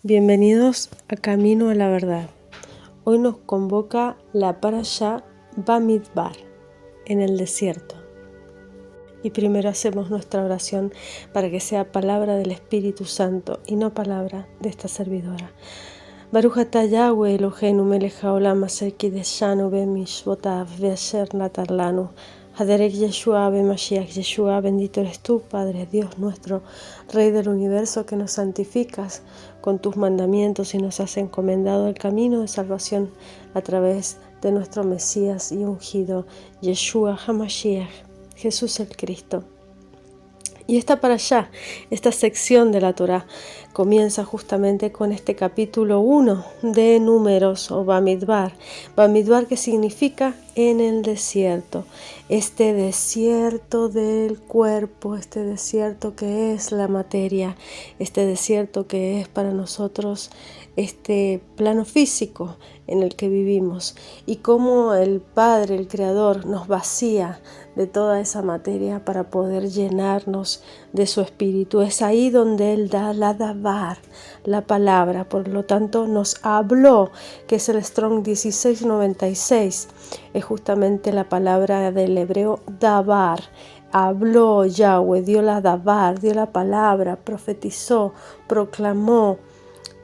Bienvenidos a Camino a la Verdad. Hoy nos convoca la Parashá Bamidbar, en el desierto. Y primero hacemos nuestra oración para que sea palabra del Espíritu Santo y no palabra de esta servidora. Baruch atah Yahweh Eloheinu melech haolam asher kideshanu bemishvotav ve'asher natar lanu haderek Yeshua bemashiach Yeshua. Bendito eres tú, Padre Dios nuestro, Rey del universo, que nos santificas con tus mandamientos y nos has encomendado el camino de salvación a través de nuestro Mesías y ungido, Yeshua HaMashiach, Jesús el Cristo. Y esta parashá, esta sección de la Torá, comienza justamente con este capítulo 1 de Números o Bamidbar. Bamidbar, que significa en el desierto. Este desierto del cuerpo, este desierto que es la materia, este desierto que es para nosotros este plano físico en el que vivimos, y cómo el Padre, el Creador, nos vacía de toda esa materia para poder llenarnos de su espíritu. Es ahí donde Él da la davar, la palabra. Por lo tanto, nos habló, que es el Strong 1696. Es justamente la palabra del hebreo davar. Habló Yahweh, dio la davar, dio la palabra, profetizó, proclamó,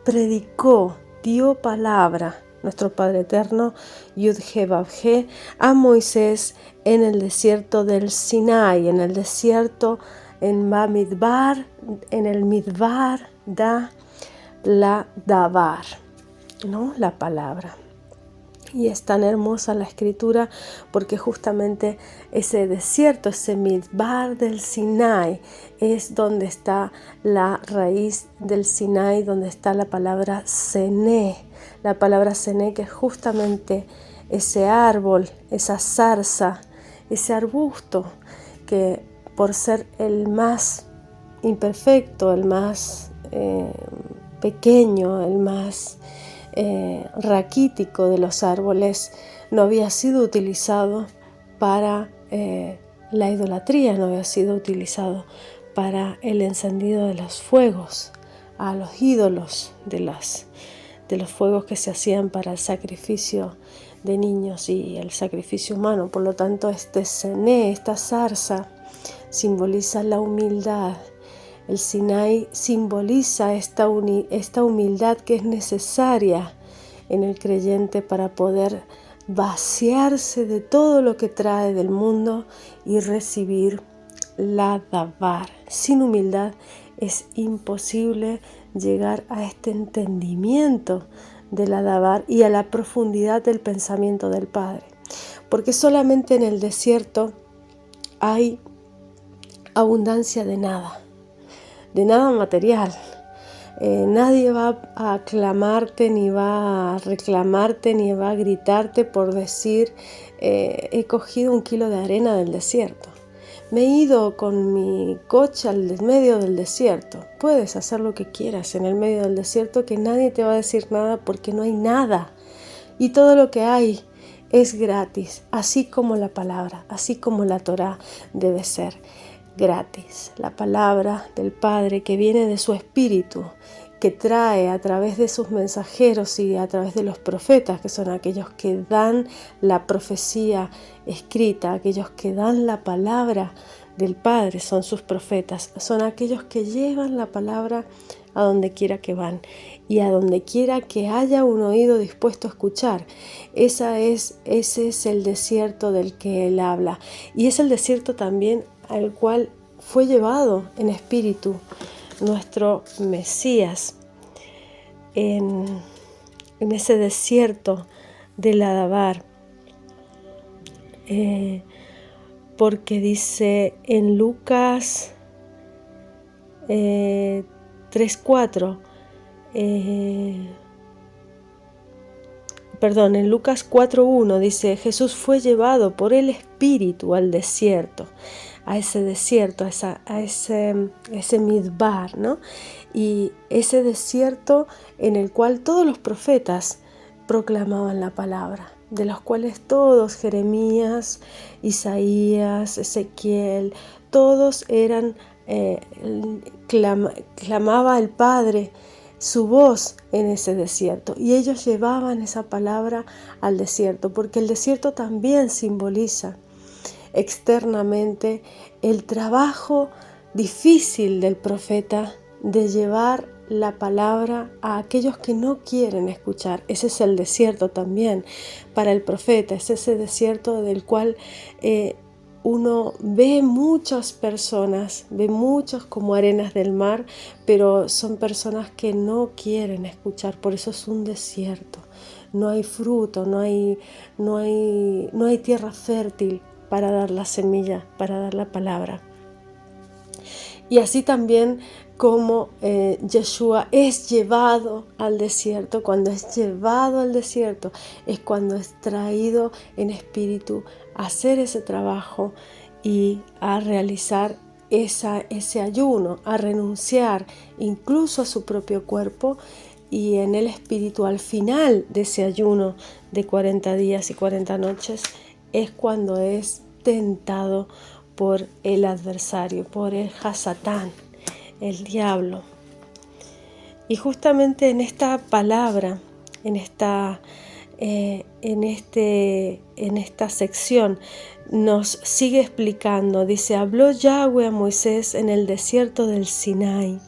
predicó, dio palabra. Nuestro Padre Eterno, Yud-He-Vav-He, a Moisés en el desierto del Sinai, en el desierto, en Bamidbar, en el Midbar, da la davar, ¿no? La palabra. Y es tan hermosa la escritura porque justamente ese desierto, ese Midbar del Sinai, es donde está la raíz del Sinai, donde está la palabra Sené. La palabra Sené, que es justamente ese árbol, esa zarza, ese arbusto que por ser el más imperfecto, el más pequeño, el más raquítico de los árboles, no había sido utilizado para la idolatría, no había sido utilizado para el encendido de los fuegos, a los ídolos de los fuegos que se hacían para el sacrificio de niños y el sacrificio humano. Por lo tanto, este Sené, esta zarza, simboliza la humildad. El Sinai simboliza esta humildad que es necesaria en el creyente para poder vaciarse de todo lo que trae del mundo y recibir la davar. Sin humildad es imposible llegar a este entendimiento de la davar y a la profundidad del pensamiento del Padre. Porque solamente en el desierto hay abundancia de nada material. Nadie va a aclamarte, ni va a reclamarte, ni va a gritarte por decir he cogido 1 kilo de arena del desierto. Me he ido con mi coche al medio del desierto. Puedes hacer lo que quieras en el medio del desierto, que nadie te va a decir nada porque no hay nada. Y todo lo que hay es gratis, así como la palabra, así como la Torá debe ser gratis. La palabra del Padre que viene de su Espíritu, que trae a través de sus mensajeros y a través de los profetas, que son aquellos que dan la profecía escrita, aquellos que dan la palabra del Padre, son sus profetas, son aquellos que llevan la palabra a donde quiera que van y a donde quiera que haya un oído dispuesto a escuchar. Ese es el desierto del que Él habla, y es el desierto también al cual fue llevado en espíritu nuestro Mesías, en ese desierto de la davar, porque dice en Lucas 3:4, en Lucas 4:1 dice: Jesús fue llevado por el Espíritu al desierto, a ese desierto, a ese midbar, ¿no? Y ese desierto en el cual todos los profetas proclamaban la palabra, de los cuales todos, Jeremías, Isaías, Ezequiel, todos eran, clamaba al Padre su voz en ese desierto. Y ellos llevaban esa palabra al desierto, porque el desierto también simboliza externamente el trabajo difícil del profeta de llevar la palabra a aquellos que no quieren escuchar. Ese es el desierto también para el profeta, es ese desierto del cual uno ve muchas personas, ve muchos como arenas del mar, pero son personas que no quieren escuchar, por eso es un desierto. No hay fruto, no hay tierra fértil para dar la semilla, para dar la palabra. Y así también como Yeshua es llevado al desierto. Cuando es llevado al desierto es cuando es traído en espíritu a hacer ese trabajo y a realizar ese ayuno, a renunciar incluso a su propio cuerpo, y en el espíritu al final de ese ayuno de 40 días y 40 noches es cuando es tentado por el adversario, por el Hasatán, el diablo. Y justamente en esta palabra, en esta sección nos sigue explicando. Dice: habló Yahweh a Moisés en el desierto del Sinai,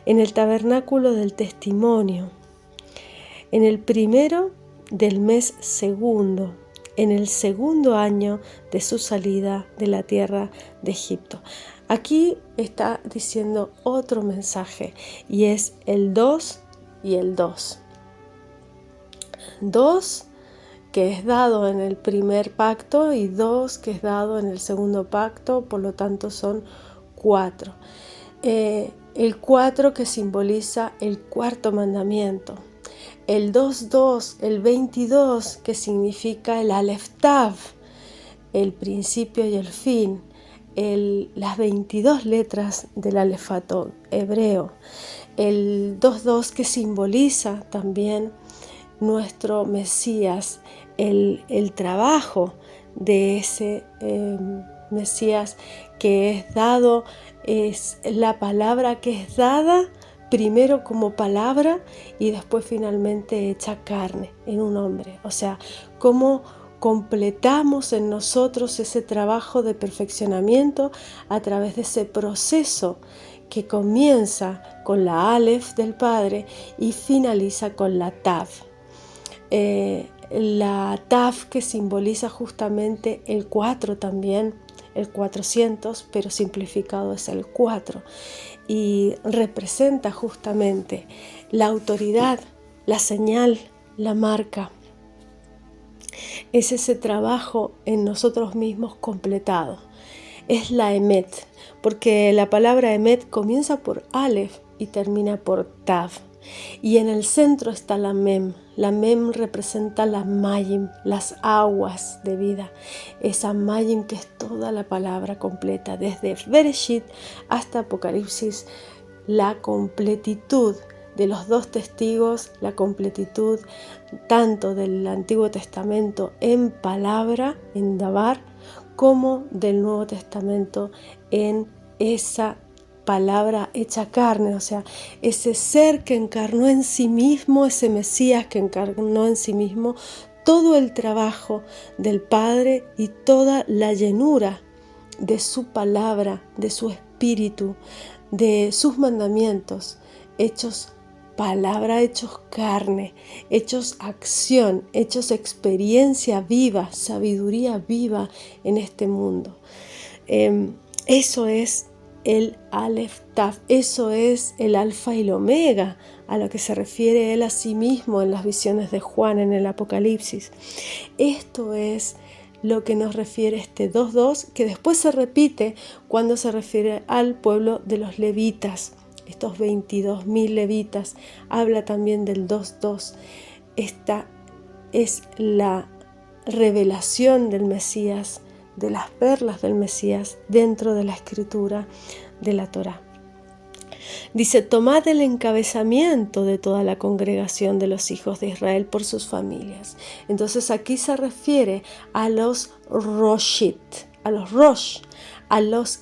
en el tabernáculo del testimonio, en el primero del mes segundo, en el segundo año de su salida de la tierra de Egipto. Aquí está diciendo otro mensaje, y es el 2 y el 2. 2 que es dado en el primer pacto y 2 que es dado en el segundo pacto, por lo tanto son 4. El 4 que simboliza el cuarto mandamiento. El 2.2, el 22, que significa el Aleph Tav, el principio y el fin, las 22 letras del alefato hebreo. El 2.2, que simboliza también nuestro Mesías, el trabajo de ese Mesías que es dado, es la palabra que es dada primero como palabra y después finalmente hecha carne en un hombre. O sea, cómo completamos en nosotros ese trabajo de perfeccionamiento a través de ese proceso que comienza con la Aleph del Padre y finaliza con la Tav. La Tav que simboliza justamente el 4 también, el 400, pero simplificado es el 4. Y representa justamente la autoridad, la señal, la marca. Es ese trabajo en nosotros mismos completado. Es la Emet, porque la palabra Emet comienza por Aleph y termina por Tav. Y en el centro está la Mem. La Mem representa la Mayim, las aguas de vida. Esa Mayim que es toda la palabra completa, desde Bereshit hasta Apocalipsis, la completitud de los 2 testigos, la completitud tanto del Antiguo Testamento en palabra, en Dabar, como del Nuevo Testamento en esa palabra hecha carne, o sea, ese ser que encarnó en sí mismo, ese Mesías que encarnó en sí mismo todo el trabajo del Padre y toda la llenura de su palabra, de su espíritu, de sus mandamientos, hechos palabra, hechos carne, hechos acción, hechos experiencia viva, sabiduría viva en este mundo. Eso es el Aleph Tav, eso es el Alfa y el Omega, a lo que se refiere él a sí mismo en las visiones de Juan en el Apocalipsis. Esto es lo que nos refiere este 2.2, que después se repite cuando se refiere al pueblo de los levitas. Estos 22.000 levitas, habla también del 2.2. Esta es la revelación del Mesías, de las perlas del Mesías dentro de la escritura de la Torá. Dice: tomad el encabezamiento de toda la congregación de los hijos de Israel por sus familias. Entonces aquí se refiere a los Roshit, a los Rosh, a las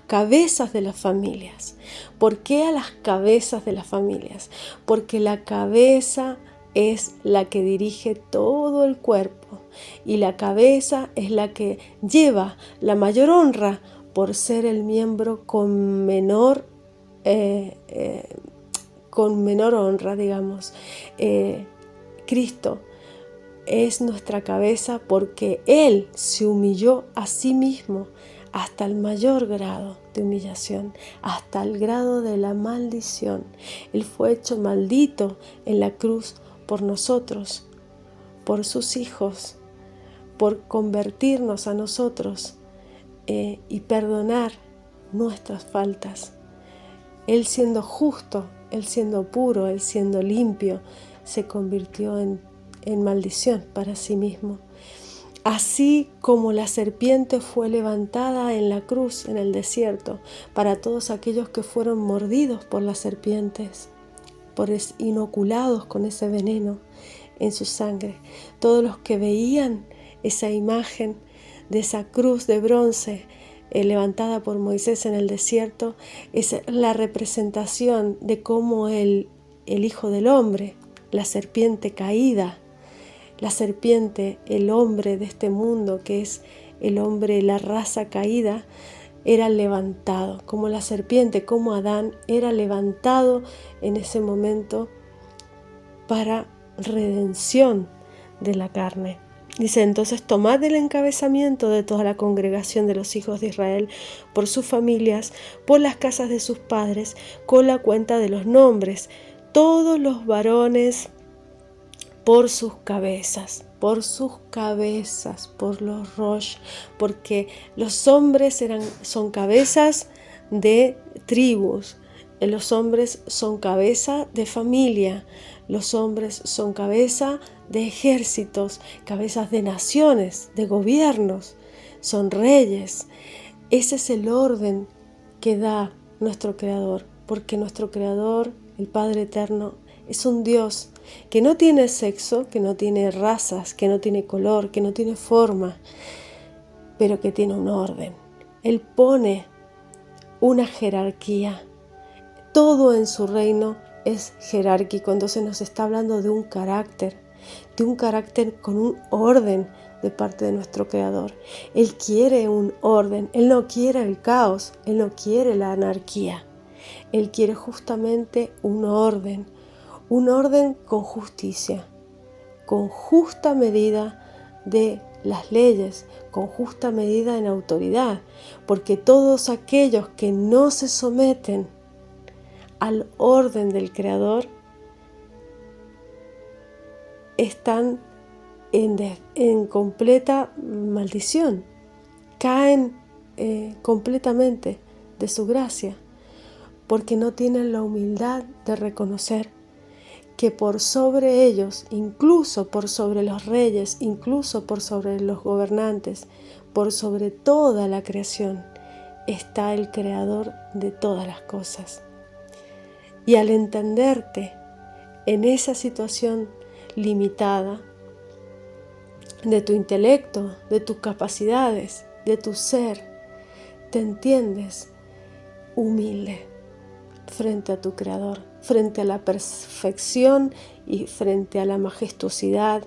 cabezas de las familias. ¿Por qué a las cabezas de las familias? Porque la cabeza es la que dirige todo el cuerpo y la cabeza es la que lleva la mayor honra por ser el miembro con menor honra, digamos. Cristo es nuestra cabeza porque Él se humilló a sí mismo hasta el mayor grado de humillación, hasta el grado de la maldición. Él fue hecho maldito en la cruz por nosotros, por sus hijos, por convertirnos a nosotros y perdonar nuestras faltas. Él siendo justo, Él siendo puro, Él siendo limpio, se convirtió en maldición para sí mismo. Así como la serpiente fue levantada en la cruz, en el desierto, para todos aquellos que fueron mordidos por las serpientes, inoculados con ese veneno en su sangre. Todos los que veían esa imagen de esa cruz de bronce levantada por Moisés en el desierto, es la representación de cómo el Hijo del Hombre, la serpiente caída, la serpiente, el hombre de este mundo, que es el hombre, la raza caída, era levantado, como la serpiente, como Adán era levantado en ese momento para redención de la carne. Dice, entonces tomad el encabezamiento de toda la congregación de los hijos de Israel por sus familias, por las casas de sus padres, con la cuenta de los nombres, todos los varones por sus cabezas, por los rosh, porque los hombres son cabezas de tribus, los hombres son cabeza de familia, los hombres son cabeza de ejércitos, cabezas de naciones, de gobiernos, son reyes. Ese es el orden que da nuestro Creador, porque nuestro Creador, el Padre Eterno, es un Dios que no tiene sexo, que no tiene razas, que no tiene color, que no tiene forma, pero que tiene un orden. Él pone una jerarquía. Todo en su reino es jerárquico. Entonces nos está hablando de un carácter con un orden de parte de nuestro Creador. Él quiere un orden, Él no quiere el caos, Él no quiere la anarquía. Él quiere justamente un orden con justicia, con justa medida de las leyes, con justa medida en autoridad, porque todos aquellos que no se someten al orden del Creador están en completa maldición, caen completamente de su gracia, porque no tienen la humildad de reconocer que por sobre ellos, incluso por sobre los reyes, incluso por sobre los gobernantes, por sobre toda la creación, está el Creador de todas las cosas. Y al entenderte en esa situación limitada de tu intelecto, de tus capacidades, de tu ser, te entiendes humilde frente a tu Creador, frente a la perfección y frente a la majestuosidad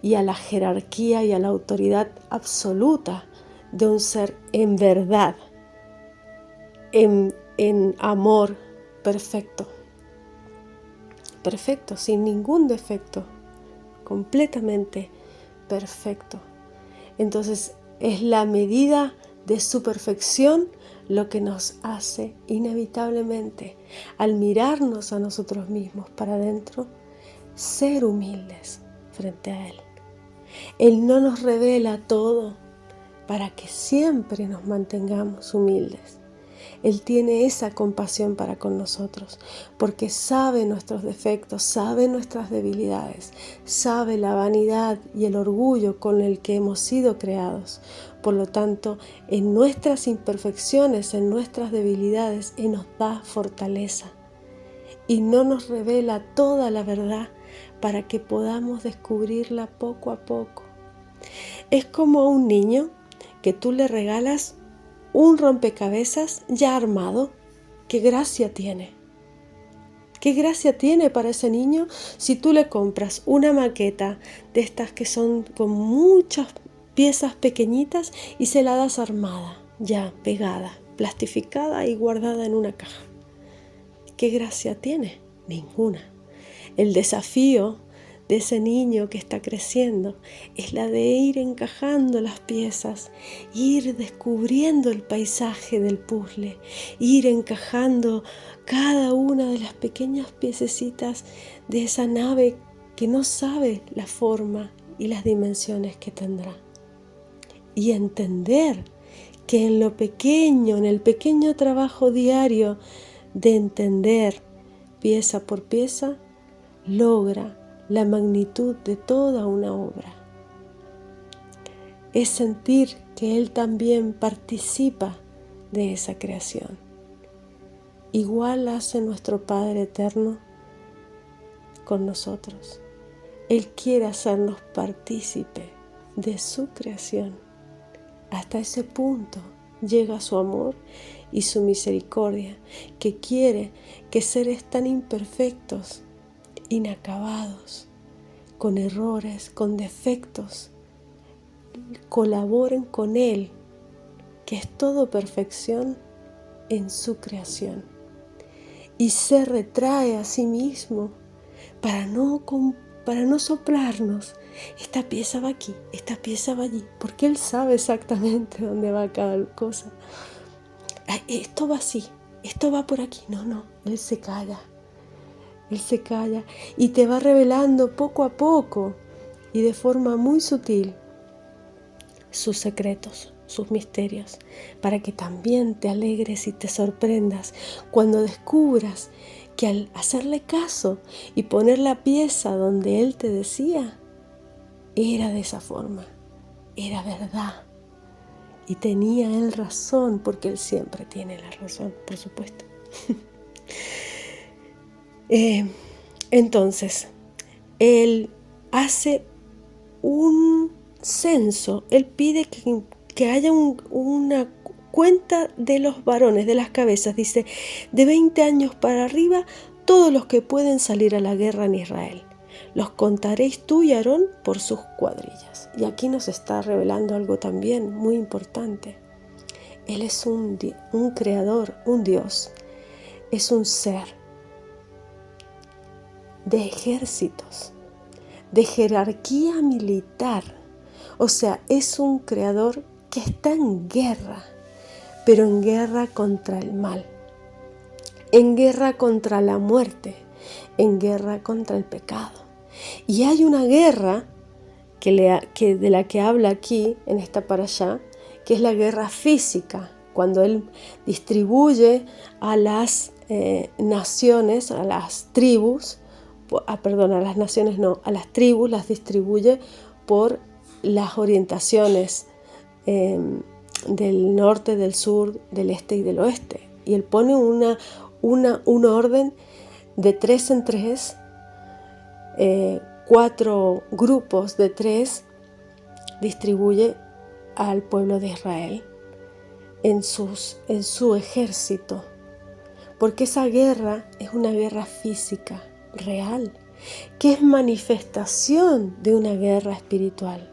y a la jerarquía y a la autoridad absoluta de un ser en verdad, en amor perfecto, sin ningún defecto, completamente perfecto. Entonces es la medida de su perfección lo que nos hace inevitablemente, al mirarnos a nosotros mismos para adentro, ser humildes frente a Él. Él no nos revela todo para que siempre nos mantengamos humildes. Él tiene esa compasión para con nosotros, porque sabe nuestros defectos, sabe nuestras debilidades, sabe la vanidad y el orgullo con el que hemos sido creados. Por lo tanto, en nuestras imperfecciones, en nuestras debilidades, Él nos da fortaleza y no nos revela toda la verdad para que podamos descubrirla poco a poco. Es como a un niño que tú le regalas un rompecabezas ya armado. ¡Qué gracia tiene! ¿Qué gracia tiene para ese niño si tú le compras una maqueta de estas que son con muchas piezas pequeñitas y se la das armada, ya pegada, plastificada y guardada en una caja? ¿Qué gracia tiene? Ninguna. El desafío de ese niño que está creciendo es la de ir encajando las piezas, ir descubriendo el paisaje del puzzle, ir encajando cada una de las pequeñas piececitas de esa nave que no sabe la forma y las dimensiones que tendrá. Y entender que en lo pequeño, en el pequeño trabajo diario de entender pieza por pieza, logra la magnitud de toda una obra. Es sentir que Él también participa de esa creación. Igual hace nuestro Padre Eterno con nosotros. Él quiere hacernos partícipe de su creación. Hasta ese punto llega su amor y su misericordia, que quiere que seres tan imperfectos, inacabados, con errores, con defectos, colaboren con Él, que es todo perfección en su creación, y se retrae a sí mismo para no soplarnos. Esta pieza va aquí, esta pieza va allí, porque Él sabe exactamente dónde va cada cosa. Esto va así, esto va por aquí. No, Él se calla. Él se calla y te va revelando poco a poco y de forma muy sutil sus secretos, sus misterios, para que también te alegres y te sorprendas cuando descubras que al hacerle caso y poner la pieza donde Él te decía, era de esa forma, era verdad. Y tenía Él razón, porque Él siempre tiene la razón, por supuesto. Entonces, Él hace un censo, Él pide que haya una cuenta de los varones, de las cabezas, dice, de 20 años para arriba, todos los que pueden salir a la guerra en Israel. Los contaréis tú y Aarón por sus cuadrillas. Y aquí nos está revelando algo también muy importante. Él es un creador, un Dios, es un ser de ejércitos, de jerarquía militar. O sea, es un creador que está en guerra, pero en guerra contra el mal, en guerra contra la muerte, en guerra contra el pecado. Y hay una guerra de la que habla aquí en esta parashá, que es la guerra física, cuando Él distribuye a las naciones, a las tribus, a las tribus las distribuye por las orientaciones del norte, del sur, del este y del oeste. Y Él pone un orden de 3 en 3, 4 grupos de 3, distribuye al pueblo de Israel en su ejército. Porque esa guerra es una guerra física, real, que es manifestación de una guerra espiritual.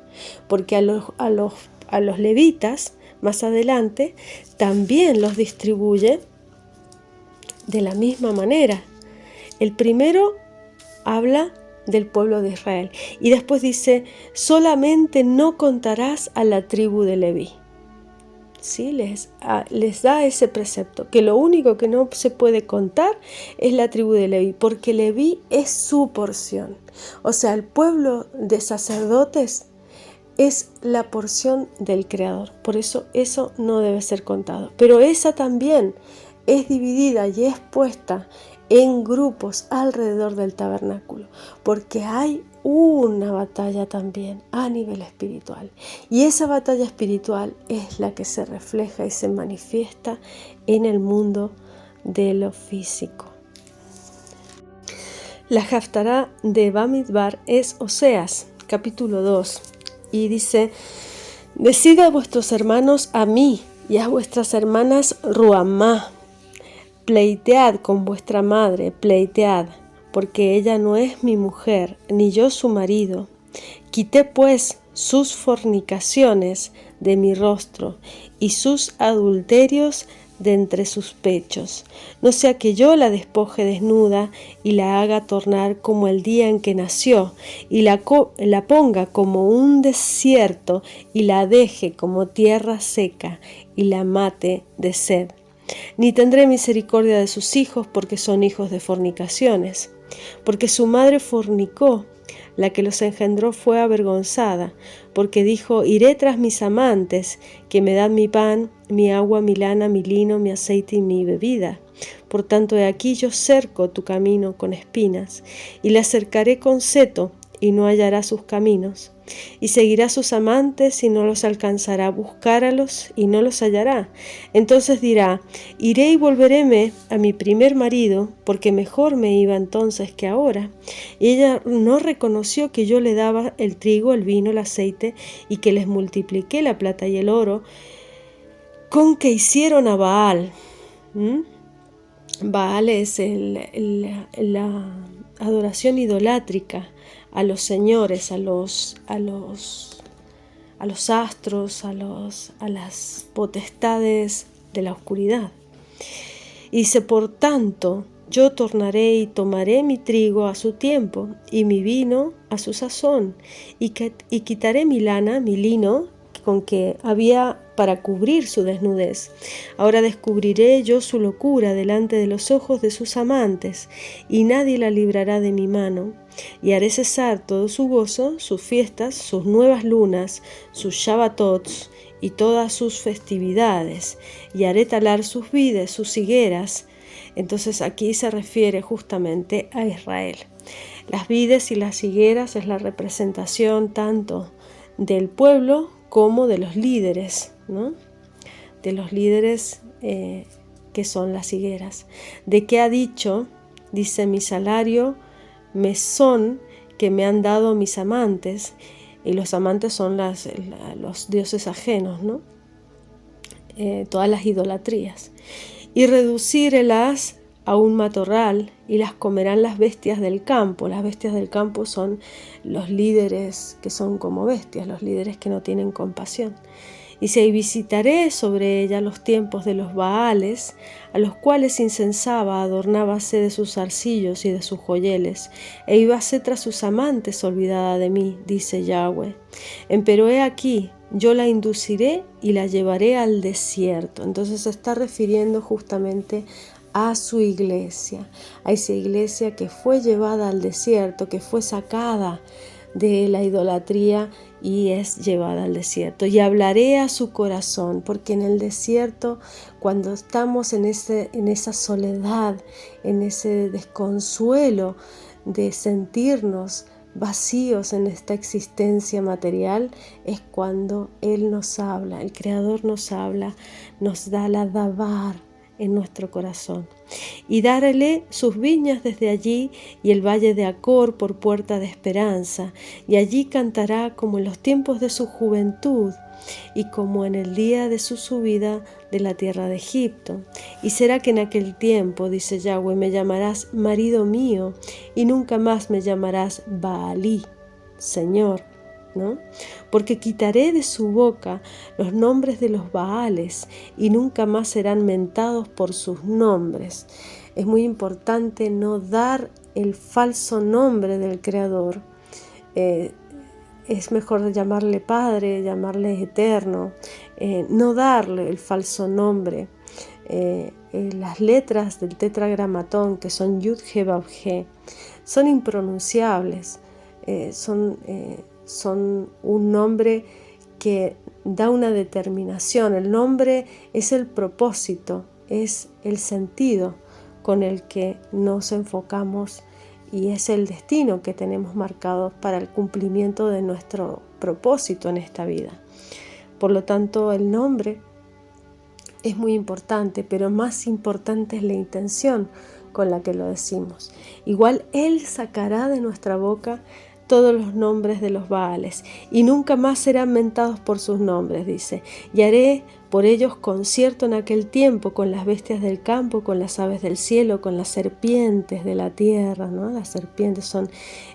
Porque a los levitas, más adelante, también los distribuye de la misma manera. El primero habla del pueblo de Israel y después dice, solamente no contarás a la tribu de Leví. ¿Sí? Les da ese precepto, que lo único que no se puede contar es la tribu de Leví, porque Leví es su porción. O sea, el pueblo de sacerdotes es la porción del Creador, por eso no debe ser contado. Pero esa también es dividida y es puesta en grupos alrededor del tabernáculo, porque hay una batalla también a nivel espiritual, y esa batalla espiritual es la que se refleja y se manifiesta en el mundo de lo físico. La Haftará de Bamidbar es Oseas, capítulo 2, y dice, decid a vuestros hermanos, a mí, Y a vuestras hermanas Ruamá, pleitead con vuestra madre, pleitead, porque ella no es mi mujer, ni yo su marido. Quité pues sus fornicaciones de mi rostro y sus adulterios de entre sus pechos, no sea que yo la despoje desnuda y la haga tornar como el día en que nació, y la ponga como un desierto y la deje como tierra seca y la mate de sed. Ni tendré misericordia de sus hijos porque son hijos de fornicaciones, porque su madre fornicó, la que los engendró fue avergonzada, porque dijo: iré tras mis amantes, que me dan mi pan, mi agua, mi lana, mi lino, mi aceite y mi bebida. Por tanto, he aquí yo cerco tu camino con espinas, y la cercaré con seto, y no hallará sus caminos. Y seguirá sus amantes y no los alcanzará, buscáralos y no los hallará. Entonces dirá: iré y volveréme a mi primer marido, porque mejor me iba entonces que ahora. Y ella no reconoció que yo le daba el trigo, el vino, el aceite, y que les multipliqué la plata y el oro, con que hicieron a Baal. Baal es la adoración idolátrica a los señores, a los astros, a las potestades de la oscuridad. Y dice: por tanto, yo tornaré y tomaré mi trigo a su tiempo, y mi vino a su sazón, y quitaré mi lana, mi lino, con que había para cubrir su desnudez. Ahora descubriré yo su locura delante de los ojos de sus amantes, y nadie la librará de mi mano. Y haré cesar todo su gozo, sus fiestas, sus nuevas lunas, sus shabbatots y todas sus festividades, y haré talar sus vides, sus higueras. Entonces aquí se refiere justamente a Israel. Las vides y las higueras es la representación tanto del pueblo como de los líderes, ¿no? De los líderes que son las higueras. ¿De qué ha dicho? Dice: mi salario me son que me han dado mis amantes, y los amantes son los dioses ajenos, ¿no? Todas las idolatrías. Y reducírelas a un matorral, y las comerán las bestias del campo. Las bestias del campo son los líderes que son como bestias, los líderes que no tienen compasión. Dice: y visitaré sobre ella los tiempos de los Baales, a los cuales incensaba, adornábase de sus zarcillos y de sus joyeles, e íbase tras sus amantes olvidada de mí, dice Yahweh. Empero he aquí, yo la induciré y la llevaré al desierto. Entonces se está refiriendo justamente a su iglesia, a esa iglesia que fue llevada al desierto, que fue sacada de la idolatría y es llevada al desierto. Y hablaré a su corazón, porque en el desierto, cuando estamos en esa soledad, en ese desconsuelo de sentirnos vacíos en esta existencia material, es cuando Él nos habla, el Creador nos habla, nos da la davar en nuestro corazón. Y dárele sus viñas desde allí, y el valle de Acor por puerta de esperanza, y allí cantará como en los tiempos de su juventud, y como en el día de su subida de la tierra de Egipto. Y será que en aquel tiempo, dice Yahweh, me llamarás marido mío, y nunca más me llamarás Baalí, Señor, ¿no? Porque quitaré de su boca los nombres de los Baales, y nunca más serán mentados por sus nombres. Es muy importante no dar el falso nombre del Creador. Es mejor llamarle Padre, llamarle Eterno, no darle el falso nombre. Las letras del tetragramatón, que son Yud He Vav He, son impronunciables, son un nombre que da una determinación. El nombre es el propósito, es el sentido con el que nos enfocamos, y es el destino que tenemos marcado para el cumplimiento de nuestro propósito en esta vida. Por lo tanto, el nombre es muy importante, pero más importante es la intención con la que lo decimos. Igual Él sacará de nuestra boca todos los nombres de los Baales, y nunca más serán mentados por sus nombres, dice. Y haré por ellos concierto en aquel tiempo con las bestias del campo, con las aves del cielo, con las serpientes de la tierra, ¿no? Las serpientes son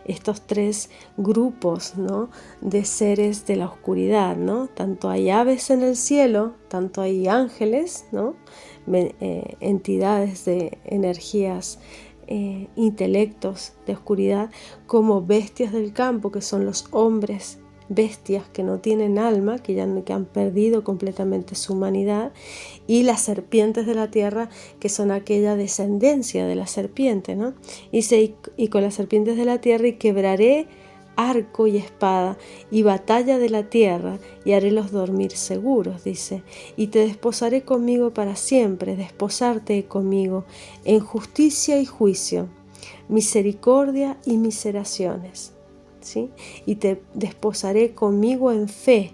estos tres grupos, ¿no?, de seres de la oscuridad, ¿no? Tanto hay aves en el cielo, tanto hay ángeles, ¿no?, entidades de energías, intelectos de oscuridad, como bestias del campo, que son los hombres bestias que no tienen alma, que han perdido completamente su humanidad, y las serpientes de la tierra, que son aquella descendencia de la serpiente, ¿no? Y con las serpientes de la tierra, y quebraré arco y espada y batalla de la tierra, y harélos dormir seguros, dice. Y te desposaré conmigo para siempre, desposarte conmigo en justicia y juicio, misericordia y miseraciones, ¿sí? Y te desposaré conmigo en fe,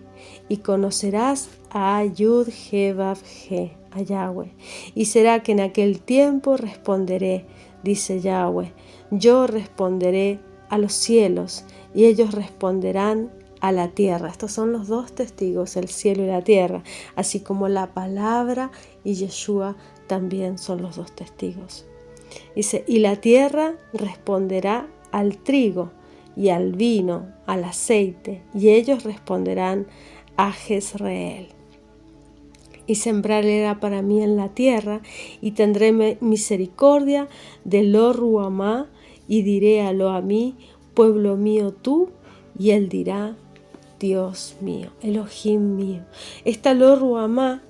y conocerás a Yud-He-Vav-He, a Yahweh. Y será que en aquel tiempo responderé, dice Yahweh, yo responderé a los cielos, y ellos responderán a la tierra. Estos son los dos testigos, el cielo y la tierra, así como la palabra y Yeshua también son los dos testigos. Dice, y la tierra responderá al trigo y al vino, al aceite, y ellos responderán a Jezreel. Y sembraré para mí en la tierra, y tendré misericordia de Lo Ruhamá, y diré a Lo Amí, pueblo mío tú, y él dirá, Dios mío, Elohim mío. Esta Lo Ruhamá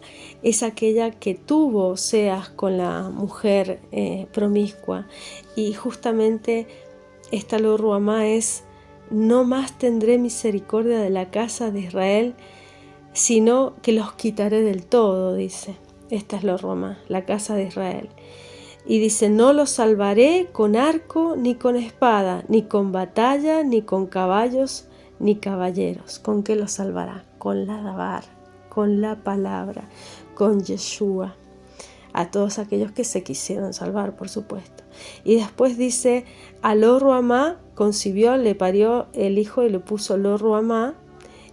es aquella que tuvo Oseas con la mujer promiscua, y justamente esta Lo Ruhamá es, no más tendré misericordia de la casa de Israel, sino que los quitaré del todo, dice. Esta es Lo Ruhamá, la casa de Israel. Y dice, no los salvaré con arco ni con espada, ni con batalla, ni con caballos, ni caballeros. ¿Con qué los salvará? Con la Dabar, con la palabra, con Yeshua. A todos aquellos que se quisieron salvar, por supuesto. Y después dice, a Lo Ruhamá concibió, le parió el hijo y le puso Lo Ruhamá,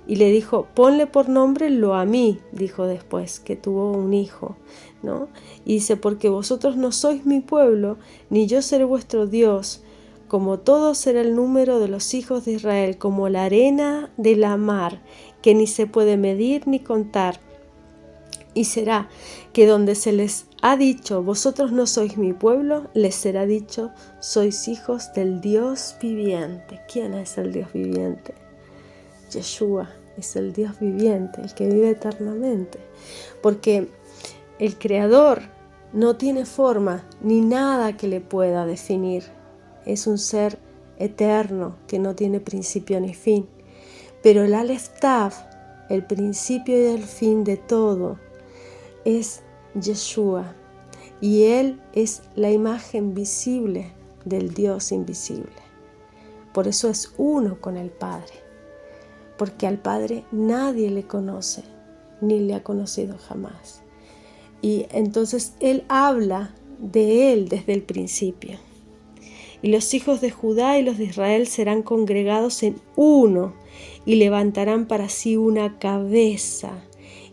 y le dijo, ponle por nombre Lo Amí, dijo después, que tuvo un hijo, ¿no? Y dice, porque vosotros no sois mi pueblo, ni yo seré vuestro Dios, como todo será el número de los hijos de Israel, como la arena de la mar, que ni se puede medir ni contar. Y será que donde se les ha dicho, vosotros no sois mi pueblo, les será dicho, sois hijos del Dios viviente. ¿Quién es el Dios viviente? Yeshua es el Dios viviente, el que vive eternamente, porque el Creador no tiene forma ni nada que le pueda definir. Es un ser eterno que no tiene principio ni fin, pero el Aleph Tav, el principio y el fin de todo, es Yeshua, y Él es la imagen visible del Dios invisible. Por eso es uno con el Padre, porque al Padre nadie le conoce, ni le ha conocido jamás. Y entonces Él habla de Él desde el principio. Y los hijos de Judá y los de Israel serán congregados en uno, y levantarán para sí una cabeza,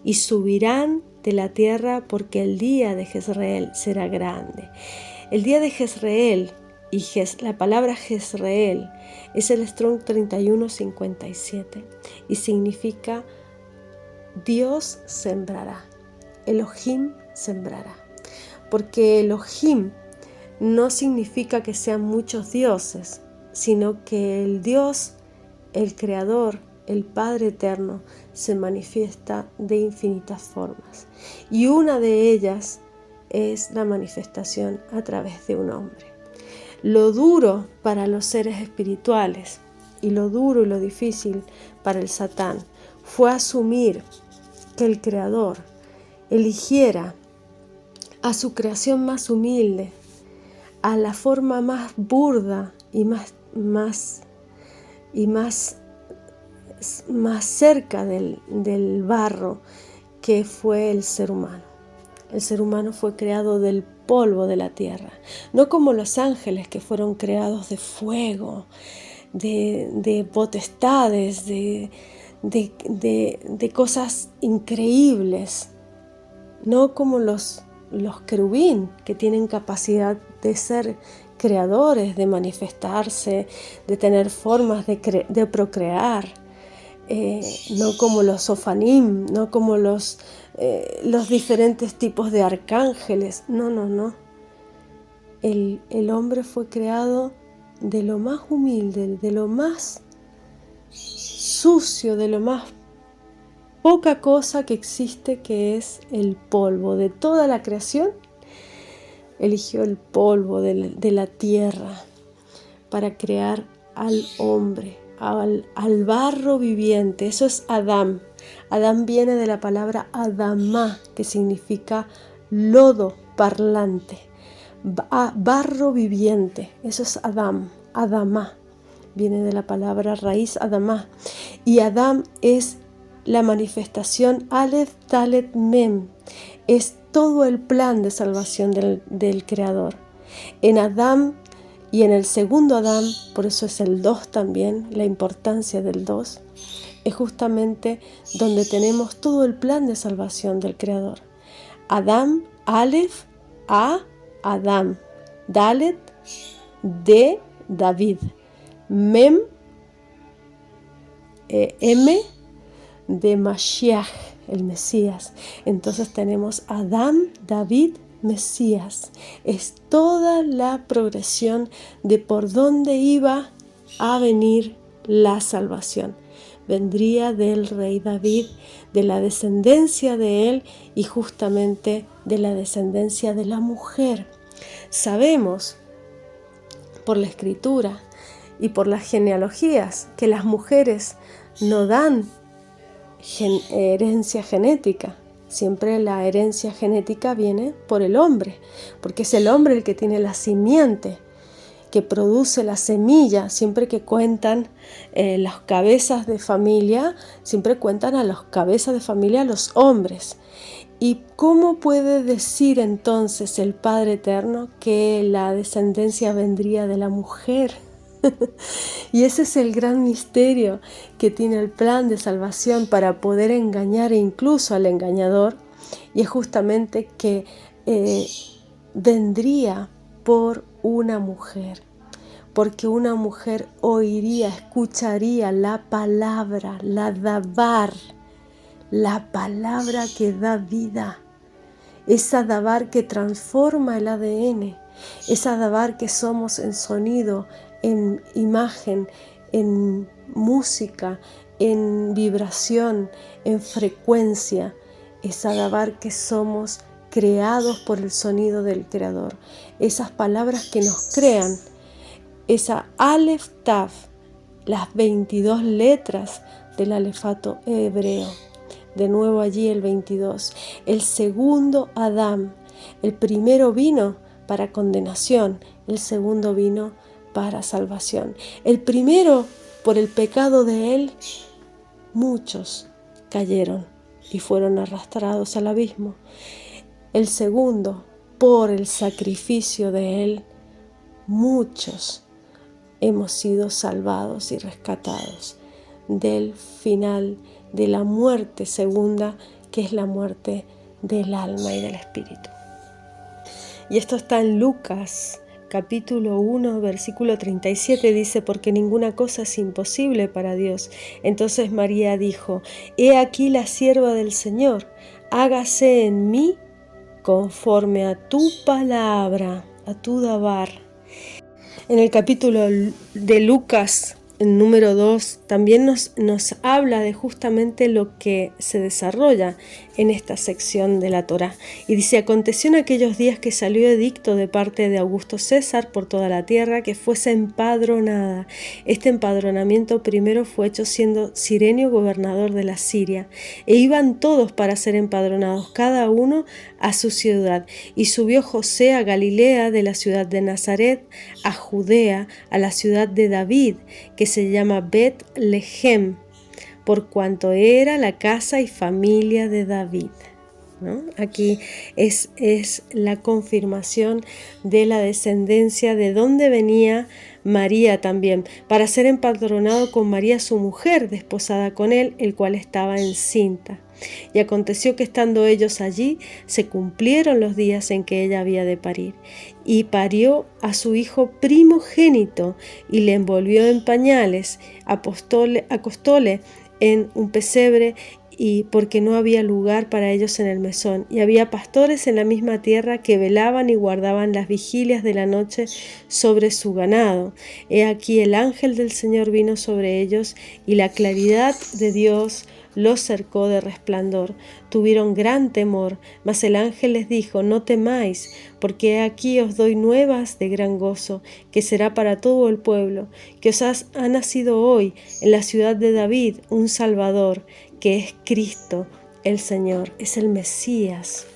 y subirán de la tierra, porque el día de Jezreel será grande. El día de Jezreel, y la palabra Jezreel es el Strong 3157, y significa Dios sembrará, Elohim sembrará, porque Elohim no significa que sean muchos dioses, sino que el Dios, el Creador, el Padre Eterno, se manifiesta de infinitas formas. Y una de ellas es la manifestación a través de un hombre. Lo duro para los seres espirituales y lo duro y lo difícil para el Satán fue asumir que el Creador eligiera a su creación más humilde, a la forma más burda y más cerca del barro, que fue el ser humano. El ser humano fue creado del polvo de la tierra, no como los ángeles, que fueron creados de fuego, de potestades, de cosas increíbles, no como los querubín, que tienen capacidad de ser creadores, de manifestarse, de tener formas de procrear, no como los sofanim, no como los diferentes tipos de arcángeles. No. El hombre fue creado de lo más humilde, de lo más sucio, de lo más poca cosa que existe, que es el polvo. De toda la creación, eligió el polvo de la tierra para crear al hombre, al barro viviente. Eso es Adán. Adán viene de la palabra Adamá, que significa lodo parlante, barro viviente. Eso es Adán, Adamá. Viene de la palabra raíz Adamá. Y Adán es la manifestación Aleph, Dalet, Mem. Es todo el plan de salvación del Creador. En Adán y en el segundo Adán, por eso es el 2 también, la importancia del 2, es justamente donde tenemos todo el plan de salvación del Creador. Adán, Aleph, Adán, Dalet, de David, Mem, M, de Mashiach, el Mesías. Entonces tenemos Adán, David, Mesías. Es toda la progresión de por dónde iba a venir la salvación. Vendría del rey David, de la descendencia de él y justamente de la descendencia de la mujer. Sabemos por la escritura y por las genealogías que las mujeres no dan herencia genética. Siempre la herencia genética viene por el hombre, porque es el hombre el que tiene la simiente, que produce la semilla. Siempre que cuentan las cabezas de familia, siempre cuentan a las cabezas de familia los hombres. ¿Y cómo puede decir entonces el Padre Eterno que la descendencia vendría de la mujer? Y ese es el gran misterio que tiene el plan de salvación para poder engañar incluso al engañador, y es justamente que vendría por una mujer, porque una mujer oiría, escucharía la palabra, la davar, la palabra que da vida, esa davar que transforma el ADN, esa davar que somos en sonido, en imagen, en música, en vibración, en frecuencia, esa davar que somos creados por el sonido del Creador, esas palabras que nos crean, esa Aleph Tav, las 22 letras del alefato hebreo. De nuevo allí el 22, el segundo Adán. El primero vino para condenación, el segundo vino para salvación. El primero, por el pecado de él, muchos cayeron y fueron arrastrados al abismo. El segundo, por el sacrificio de él, muchos hemos sido salvados y rescatados del final de la muerte segunda, que es la muerte del alma y del espíritu. Y esto está en Lucas capítulo 1, versículo 37, dice: porque ninguna cosa es imposible para Dios. Entonces María dijo: he aquí la sierva del Señor, hágase en mí conforme a tu palabra, a tu davar. En el capítulo de Lucas, el número 2, también nos habla de justamente lo que se desarrolla en esta sección de la Torá. Y dice: aconteció en aquellos días que salió edicto de parte de Augusto César por toda la tierra que fuese empadronada. Este empadronamiento primero fue hecho siendo Cirenio gobernador de la Siria. E iban todos para ser empadronados, cada uno a su ciudad. Y subió José a Galilea, de la ciudad de Nazaret a Judea, a la ciudad de David, que se llama Bet-Lehem, por cuanto era la casa y familia de David. ¿no? Aquí es la confirmación de la descendencia, de dónde venía María también, para ser empadronado con María su mujer, desposada con él, el cual estaba encinta. Y aconteció que estando ellos allí, se cumplieron los días en que ella había de parir. Y parió a su hijo primogénito, y le envolvió en pañales, acostóle en un pesebre, y porque no había lugar para ellos en el mesón, y había pastores en la misma tierra que velaban y guardaban las vigilias de la noche sobre su ganado. He aquí el ángel del Señor vino sobre ellos, y la claridad de Dios los cercó de resplandor. Tuvieron gran temor, mas el ángel les dijo: no temáis, porque aquí os doy nuevas de gran gozo, que será para todo el pueblo, que os ha nacido hoy en la ciudad de David un Salvador, que es Cristo el Señor, es el Mesías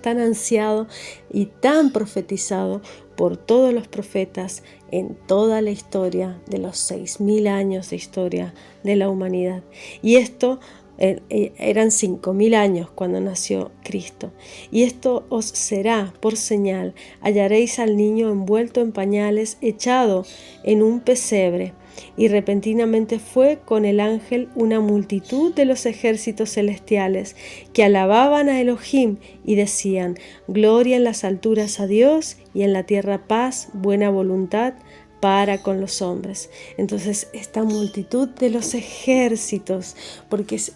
tan ansiado y tan profetizado por todos los profetas en toda la historia de los 6.000 años de historia de la humanidad. Y esto eran 5.000 años cuando nació Cristo. Y esto os será por señal: hallaréis al niño envuelto en pañales, echado en un pesebre. Y repentinamente fue con el ángel una multitud de los ejércitos celestiales que alababan a Elohim y decían: gloria en las alturas a Dios, y en la tierra paz, buena voluntad para con los hombres. Entonces esta multitud de los ejércitos, porque es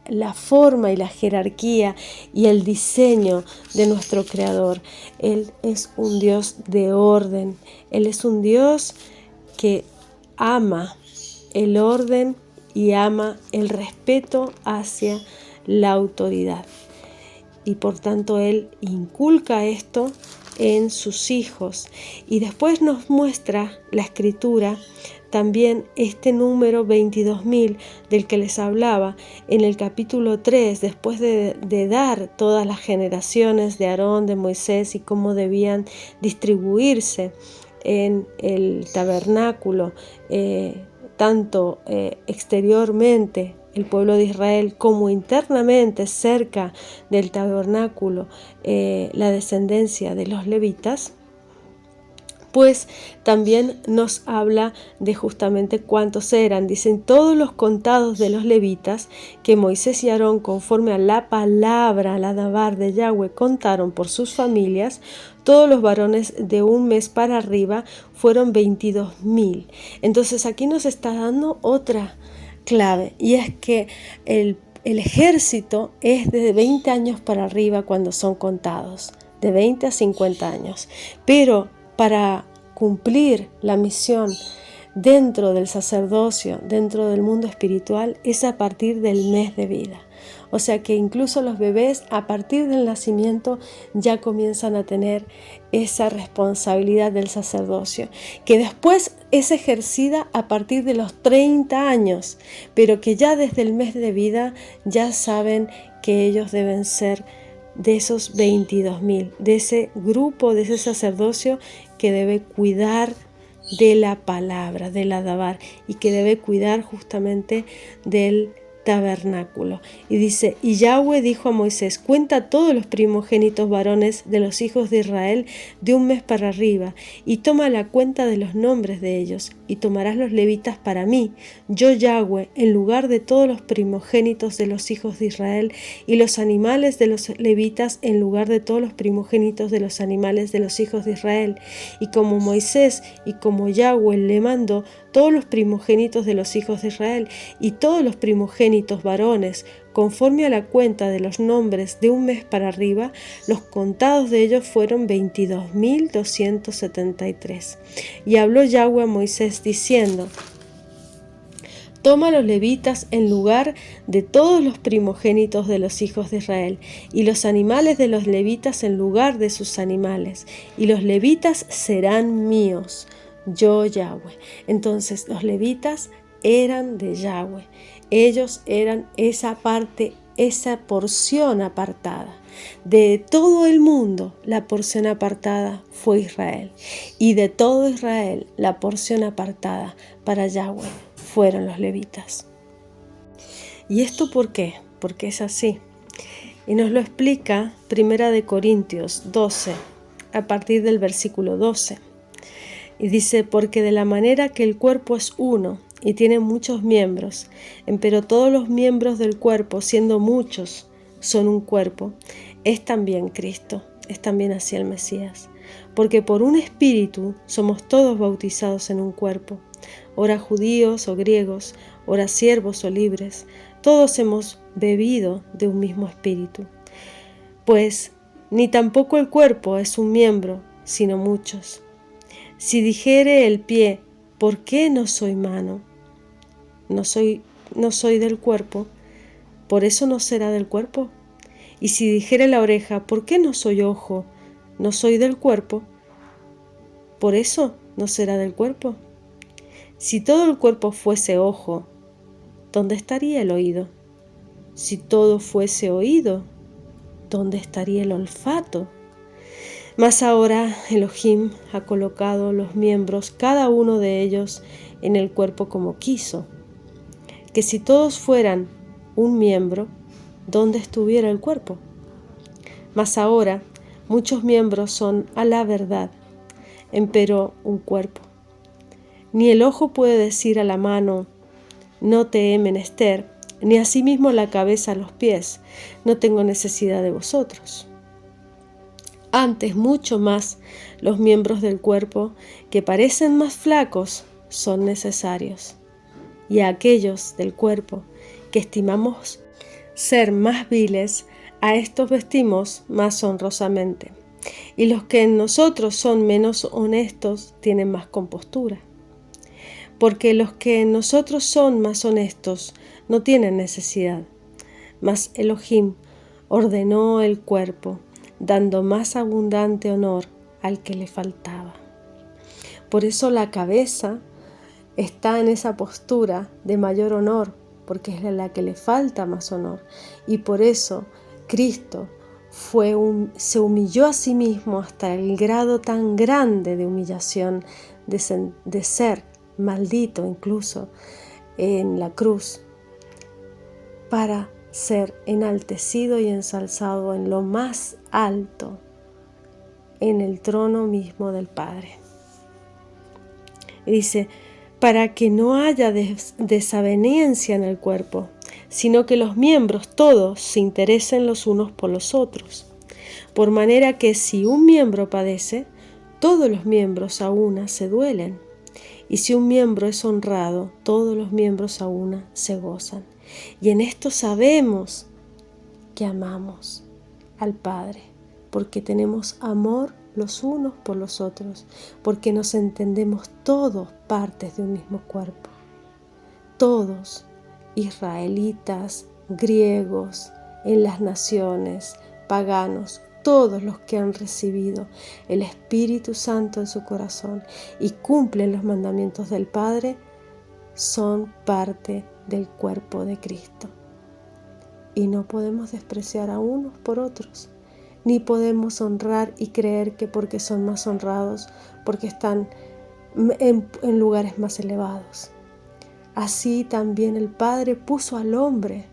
la forma y la jerarquía y el diseño de nuestro Creador. Él es un Dios de orden, Él es un Dios que ama el orden y ama el respeto hacia la autoridad. Y por tanto Él inculca esto en sus hijos. Y después nos muestra la Escritura también este número 22.000 del que les hablaba en el capítulo 3, después de dar todas las generaciones de Aarón, de Moisés, y cómo debían distribuirse en el tabernáculo, tanto exteriormente el pueblo de Israel como internamente cerca del tabernáculo, la descendencia de los levitas. Pues también nos habla de justamente cuántos eran. Dicen: todos los contados de los levitas que Moisés y Aarón, conforme a la palabra, la dabar de Yahweh, contaron por sus familias, todos los varones de un mes para arriba fueron 22.000. Entonces aquí nos está dando otra clave, y es que el ejército es de 20 años para arriba cuando son contados, de 20 a 50 años. Pero para cumplir la misión dentro del sacerdocio, dentro del mundo espiritual, es a partir del mes de vida. O sea que incluso los bebés a partir del nacimiento ya comienzan a tener esa responsabilidad del sacerdocio, que después es ejercida a partir de los 30 años, pero que ya desde el mes de vida ya saben que ellos deben ser de esos 22.000, de ese grupo, de ese sacerdocio que debe cuidar de la palabra, de la dabar, y que debe cuidar justamente del tabernáculo. Y dice: y Yahweh dijo a Moisés: cuenta todos los primogénitos varones de los hijos de Israel de un mes para arriba, y toma la cuenta de los nombres de ellos, y tomarás los levitas para mí, yo Yahweh, en lugar de todos los primogénitos de los hijos de Israel, y los animales de los levitas en lugar de todos los primogénitos de los animales de los hijos de Israel. Y como Moisés y como Yahweh le mandó, todos los primogénitos de los hijos de Israel y todos los primogénitos varones, conforme a la cuenta de los nombres de un mes para arriba, los contados de ellos fueron 22.273. Y habló Yahweh a Moisés diciendo: toma los levitas en lugar de todos los primogénitos de los hijos de Israel, y los animales de los levitas en lugar de sus animales, y los levitas serán míos, yo Yahweh. Entonces los levitas eran de Yahweh, ellos eran esa parte, esa porción apartada. De todo el mundo la porción apartada fue Israel, y de todo Israel la porción apartada para Yahweh fueron los levitas. ¿Y esto por qué? porque es así. Y nos lo explica 1 Corintios 12, a partir del versículo 12. Y dice, porque de la manera que el cuerpo es uno y tiene muchos miembros, empero todos los miembros del cuerpo, siendo muchos, son un cuerpo, es también Cristo, es también así el Mesías. Porque por un espíritu somos todos bautizados en un cuerpo, ora judíos o griegos, ora siervos o libres, todos hemos bebido de un mismo espíritu. Pues ni tampoco el cuerpo es un miembro, sino muchos. Si dijere el pie, ¿por qué no soy mano? No soy del cuerpo, ¿por eso no será del cuerpo? Y si dijere la oreja, ¿por qué no soy ojo? No soy del cuerpo, ¿por eso no será del cuerpo? Si todo el cuerpo fuese ojo, ¿dónde estaría el oído? Si todo fuese oído, ¿dónde estaría el olfato? Mas ahora Elohim ha colocado los miembros, cada uno de ellos, en el cuerpo como quiso. Que si todos fueran un miembro, ¿dónde estuviera el cuerpo? Mas ahora muchos miembros son a la verdad, empero un cuerpo. Ni el ojo puede decir a la mano, no te he menester, ni asimismo la cabeza a los pies, no tengo necesidad de vosotros. Antes, mucho más, los miembros del cuerpo, que parecen más flacos, son necesarios. Y a aquellos del cuerpo que estimamos ser más viles, a estos vestimos más honrosamente. Y los que en nosotros son menos honestos tienen más compostura. Porque los que en nosotros son más honestos no tienen necesidad. Mas Elohim ordenó el cuerpo, dando más abundante honor al que le faltaba. Por eso la cabeza está en esa postura de mayor honor, porque es la que le falta más honor. Y por eso Cristo se humilló a sí mismo hasta el grado tan grande de humillación, de ser maldito incluso en la cruz, para ser enaltecido y ensalzado en lo más alto, en el trono mismo del Padre. Y dice, para que no haya desavenencia en el cuerpo, sino que los miembros todos se interesen los unos por los otros. Por manera que si un miembro padece, todos los miembros a una se duelen. Y si un miembro es honrado, todos los miembros a una se gozan. Y en esto sabemos que amamos al Padre, porque tenemos amor los unos por los otros, porque nos entendemos todos partes de un mismo cuerpo. Todos, israelitas, griegos, en las naciones, paganos, todos los que han recibido el Espíritu Santo en su corazón y cumplen los mandamientos del Padre, son parte del cuerpo de Cristo. Y no podemos despreciar a unos por otros, ni podemos honrar y creer que porque son más honrados, porque están en lugares más elevados. Así también el Padre puso al hombre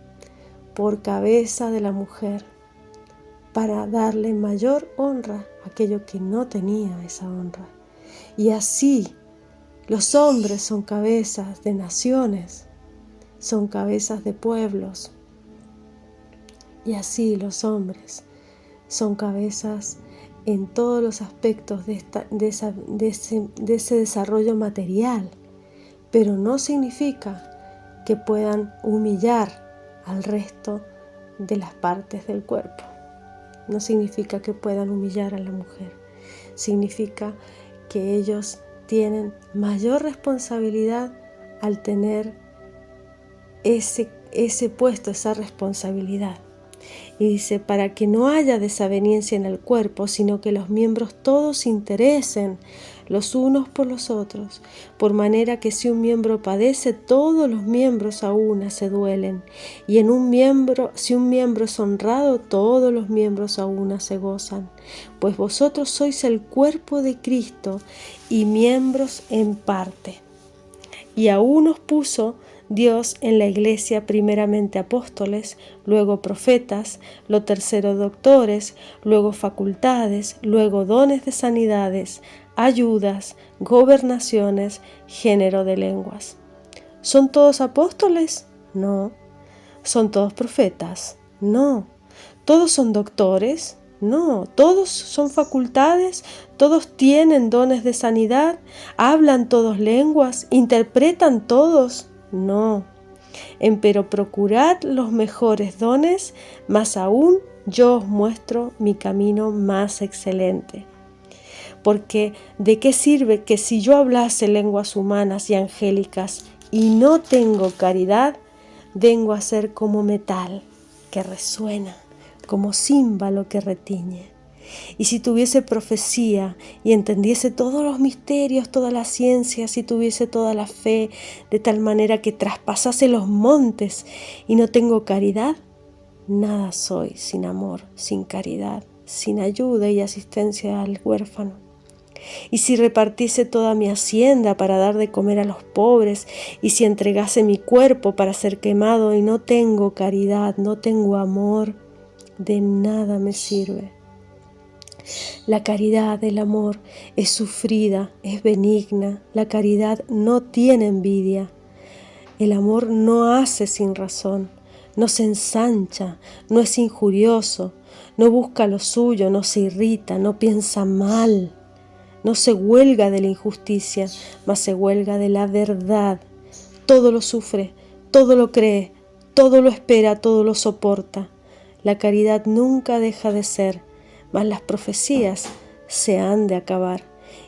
por cabeza de la mujer, para darle mayor honra a aquello que no tenía esa honra. Y así los hombres son cabezas de naciones, son cabezas de pueblos. Y así los hombres son cabezas en todos los aspectos de ese desarrollo material, pero no significa que puedan humillar al resto de las partes del cuerpo. No significa que puedan humillar a la mujer. Significa que ellos tienen mayor responsabilidad al tener ese puesto, esa responsabilidad. Y dice, para que no haya desaveniencia en el cuerpo, sino que los miembros todos se interesen los unos por los otros, por manera que si un miembro padece, todos los miembros a una se duelen, y si un miembro es honrado, todos los miembros a una se gozan. Pues vosotros sois el cuerpo de Cristo y miembros en parte. Y a unos puso Dios en la iglesia primeramente apóstoles, luego profetas, lo tercero doctores, luego facultades, luego dones de sanidades, ayudas, gobernaciones, género de lenguas. ¿Son todos apóstoles? No. ¿Son todos profetas? No. ¿Todos son doctores? No. ¿Todos son facultades? ¿Todos tienen dones de sanidad? ¿Hablan todos lenguas? ¿Interpretan todos? No. Empero procurad los mejores dones, más aún yo os muestro mi camino más excelente. Porque ¿de qué sirve que si yo hablase lenguas humanas y angélicas y no tengo caridad, vengo a ser como metal que resuena, como címbalo que retiñe? Y si tuviese profecía y entendiese todos los misterios, toda la ciencia, si tuviese toda la fe, de tal manera que traspasase los montes y no tengo caridad, nada soy sin amor, sin caridad, sin ayuda y asistencia al huérfano. Y si repartiese toda mi hacienda para dar de comer a los pobres, y si entregase mi cuerpo para ser quemado y no tengo caridad, no tengo amor, de nada me sirve. La caridad, el amor, es sufrida, es benigna. La caridad no tiene envidia. El amor no hace sin razón, no se ensancha, no es injurioso, no busca lo suyo, no se irrita, no piensa mal, no se huelga de la injusticia, mas se huelga de la verdad. Todo lo sufre, todo lo cree, todo lo espera, todo lo soporta. La caridad nunca deja de ser, mas las profecías se han de acabar,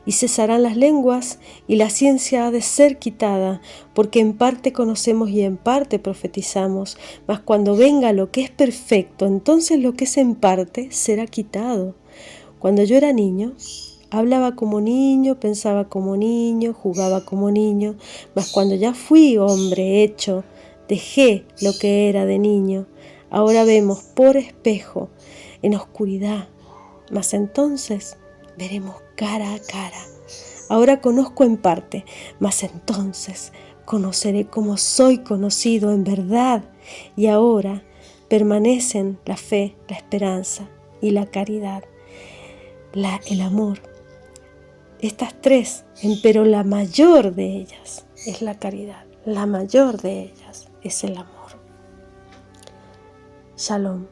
y cesarán las lenguas, y la ciencia ha de ser quitada, porque en parte conocemos y en parte profetizamos, mas cuando venga lo que es perfecto, entonces lo que es en parte será quitado. Cuando yo era niño, hablaba como niño, pensaba como niño, jugaba como niño, mas cuando ya fui hombre hecho, dejé lo que era de niño. Ahora vemos por espejo, en oscuridad, mas entonces veremos cara a cara. Ahora conozco en parte, mas entonces conoceré como soy conocido en verdad. Y ahora permanecen la fe, la esperanza y la caridad, el amor. Estas tres, pero la mayor de ellas es la caridad. La mayor de ellas es el amor. Shalom.